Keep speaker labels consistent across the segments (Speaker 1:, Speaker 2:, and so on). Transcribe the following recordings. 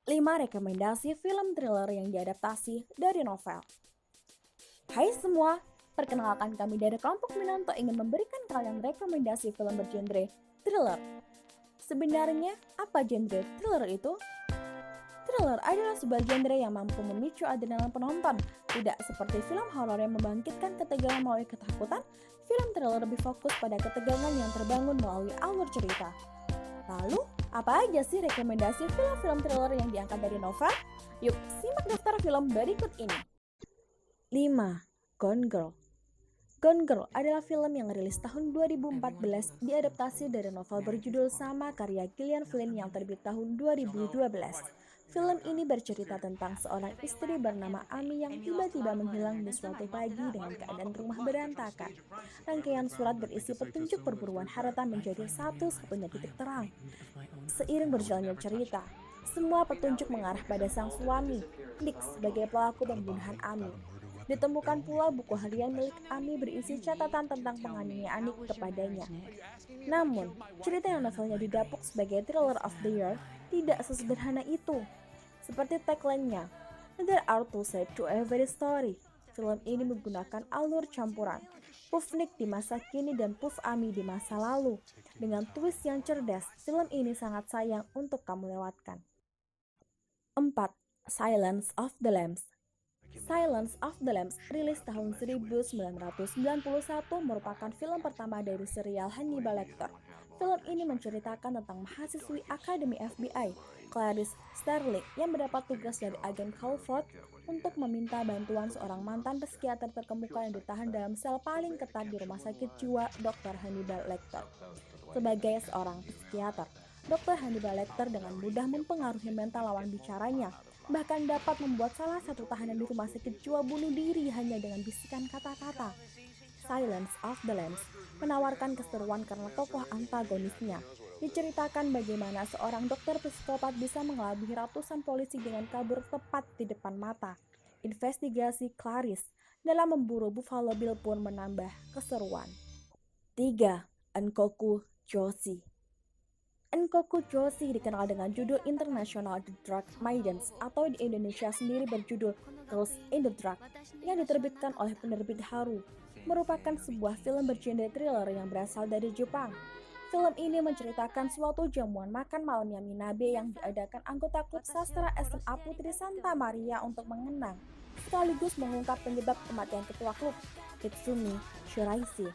Speaker 1: 5 rekomendasi film thriller yang diadaptasi dari novel. Hai semua, perkenalkan kami dari kelompok Minanto ingin memberikan kalian rekomendasi film bergenre thriller. Sebenarnya, apa genre thriller itu? Thriller adalah sebuah genre yang mampu memicu adrenalin penonton. Tidak seperti film horor yang membangkitkan ketegangan melalui ketakutan, film thriller lebih fokus pada ketegangan yang terbangun melalui alur cerita. Lalu, apa aja sih rekomendasi film-film thriller yang diangkat dari novel? Yuk, simak daftar film berikut ini. 5. Gone Girl. Gone Girl adalah film yang rilis tahun 2014 diadaptasi dari novel berjudul sama karya Gillian Flynn yang terbit tahun 2012. Film ini bercerita tentang seorang istri bernama Amy yang tiba-tiba menghilang di suatu pagi dengan keadaan rumah berantakan. Rangkaian surat berisi petunjuk perburuan harta menjadi satu-satunya titik terang. Seiring berjalannya cerita, semua petunjuk mengarah pada sang suami, Nick, sebagai pelaku pembunuhan Amy. Ditemukan pula buku harian milik Amy berisi catatan tentang penganiayaan Nick kepadanya. Namun, cerita yang novelnya didapuk sebagai thriller of the year tidak sesederhana itu. Seperti tagline-nya, "There are two sides to every story." Film ini menggunakan alur campuran Puff Nick di masa kini dan Puff Amy di masa lalu. Dengan twist yang cerdas, film ini sangat sayang untuk kamu lewatkan. 4. Silence of the Lambs. Silence of the Lambs rilis tahun 1991 merupakan film pertama dari serial Hannibal Lecter. Film ini menceritakan tentang mahasiswi Akademi FBI, Clarice Starling, yang mendapat tugas dari agen Crawford untuk meminta bantuan seorang mantan psikiater terkemuka yang ditahan dalam sel paling ketat di rumah sakit jiwa Dr. Hannibal Lecter. Sebagai seorang psikiater, Dr. Hannibal Lecter dengan mudah mempengaruhi mental lawan bicaranya, bahkan dapat membuat salah satu tahanan di rumah sakit jiwa bunuh diri hanya dengan bisikan kata-kata. Silence of the Lambs menawarkan keseruan karena tokoh antagonisnya. Diceritakan bagaimana seorang dokter psikopat bisa mengelabui ratusan polisi dengan kabur tepat di depan mata. Investigasi Clarice dalam memburu Buffalo Bill pun menambah keseruan. 3. Enkoku Joshi. Enkoku Joshi dikenal dengan judul internasional The Dark Maidens atau di Indonesia sendiri berjudul Girls in the Dark yang diterbitkan oleh penerbit Haru. Merupakan sebuah film bergenre thriller yang berasal dari Jepang. Film ini menceritakan suatu jamuan makan malam Yaminabe yang diadakan anggota klub sastra SMA Putri Santa Maria untuk mengenang, sekaligus mengungkap penyebab kematian ketua klub, Itsumi Shiraishi.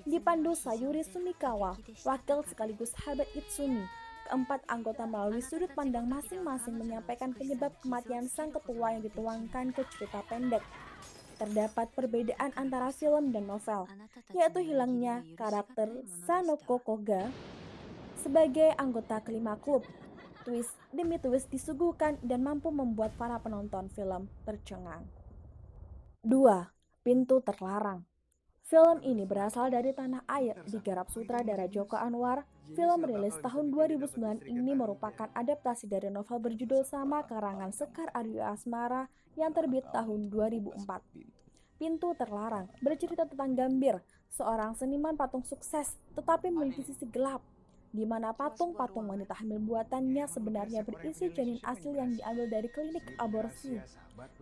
Speaker 1: Dipandu Sayuri Sumikawa, wakil sekaligus sahabat Itsumi. Keempat anggota melalui sudut pandang masing-masing menyampaikan penyebab kematian sang ketua yang dituangkan ke cerita pendek. Terdapat perbedaan antara film dan novel, yaitu hilangnya karakter Sanoko Koga sebagai anggota kelima klub. Twist demi twist disuguhkan dan mampu membuat para penonton film tercengang. 2. Pintu Terlarang. Film ini berasal dari tanah air, digarap sutradara Joko Anwar. Film rilis tahun 2009 ini merupakan adaptasi dari novel berjudul sama karangan Sekar Aryo Asmara yang terbit tahun 2004. Pintu Terlarang bercerita tentang Gambir, seorang seniman patung sukses tetapi memiliki sisi gelap, di mana patung-patung wanita hamil buatannya sebenarnya berisi janin asli yang diambil dari klinik aborsi.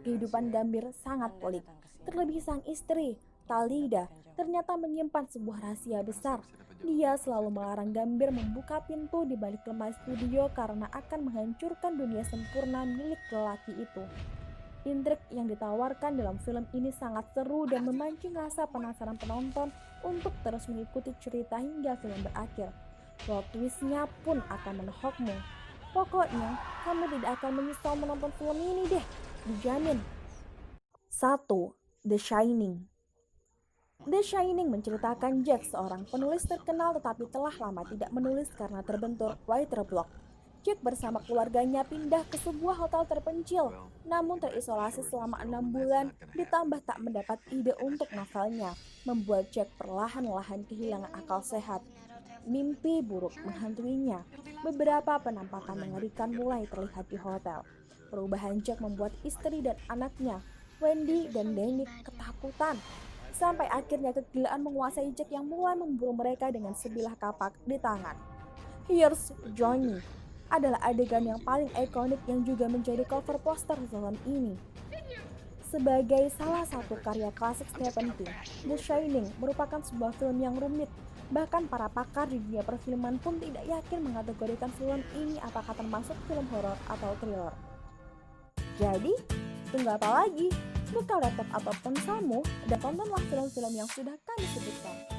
Speaker 1: Kehidupan Gambir sangat pelik, terlebih sang istri, Talida, ternyata menyimpan sebuah rahasia besar. Dia selalu melarang Gambir membuka pintu di balik lemari studio karena akan menghancurkan dunia sempurna milik lelaki itu. Intrik yang ditawarkan dalam film ini sangat seru dan memancing rasa penasaran penonton untuk terus mengikuti cerita hingga film berakhir. Plot twist-nya pun akan menohokmu. Pokoknya, kamu tidak akan menyesal menonton film ini deh, dijamin. 1. The Shining. The Shining menceritakan Jack, seorang penulis terkenal tetapi telah lama tidak menulis karena terbentur writer block. Jack bersama keluarganya pindah ke sebuah hotel terpencil, namun terisolasi selama 6 bulan, ditambah tak mendapat ide untuk novelnya, membuat Jack perlahan-lahan kehilangan akal sehat. Mimpi buruk menghantuinya. Beberapa penampakan mengerikan mulai terlihat di hotel. Perubahan Jack membuat istri dan anaknya, Wendy dan Danny, ketakutan. Sampai akhirnya kegilaan menguasai Jack yang mulai memburu mereka dengan sebilah kapak di tangan. Here's Johnny adalah adegan yang paling ikonik yang juga menjadi cover poster film ini. Sebagai salah satu karya klasik Stephen King, The Shining merupakan sebuah film yang rumit. Bahkan para pakar di dunia perfilman pun tidak yakin mengategorikan film ini apakah termasuk film horor atau thriller. Jadi, tunggu apa lagi? Buka laptop atau ponselmu dan tontonlah film-film yang sudah kami sebutkan.